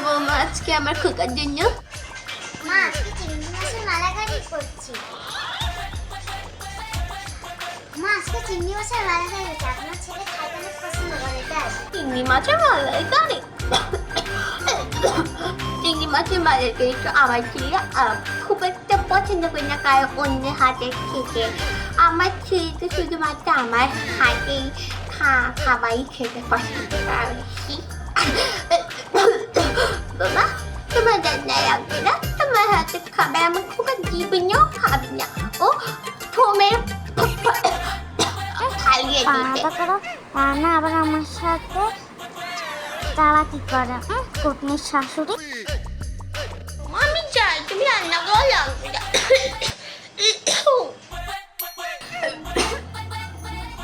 বৌমা আজকে আমার খোকার জন্য? মা আজকে চিংড়ি মাছের মালাইকারি করছি। মা আজকে চিংড়ি মাছের মালাইকারি হচ্ছে, আপনার ছেলে খাইতে অনেক পছন্দ করে তাই। চিংড়ি মাছের মালাইকারি? চিংড়ি মাছের মালাইকারি তো আমার ছেলে খুব একটা পছন্দ করে না, কারণ অন্যের হাতের খেতে। আমার ছেলে তো শুধুমাত্র আমার হাতেই খাবারই খেতে পছন্দ করে। বাবা তোমার রান্না লাগবে না, তোমার হাতে খাবার আমার খুব জীবনেও খাবি না। ও থমের খাইয়ে দিতে রান্না আবার আমার সাথে তারা কি করে কুটনির শাশুড়ি। আমি চাই তুমি রান্না করা লাগবে না।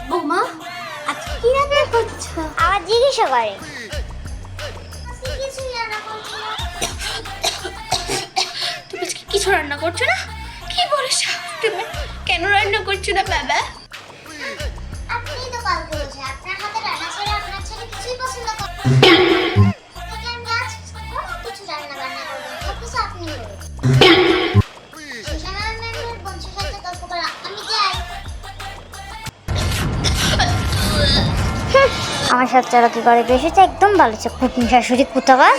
বৌমা আজকে কি রান্না করছো? আবার জিজ্ঞাসা করে তুমি আজকে কিছু রান্না করছো না? কি বলিস তুমি? কেন রান্না করছো না বাবা? আপনি তো কালকে বলছেন আপনার হাতে রান্না ছেড়ে আপনার ছেলে কিছুই পছন্দ করে না। আমি আজ কোনো কিছু রান্না বান্না করবো না, সব কিছু আপনি করবেন। সুশানা ম্যামের বন্ধুর সাথে গল্প করা আমি যাই। আমার সাথে কি করে বেশি একদম ভালো কুটনি শাশুড়ি কোথাকার।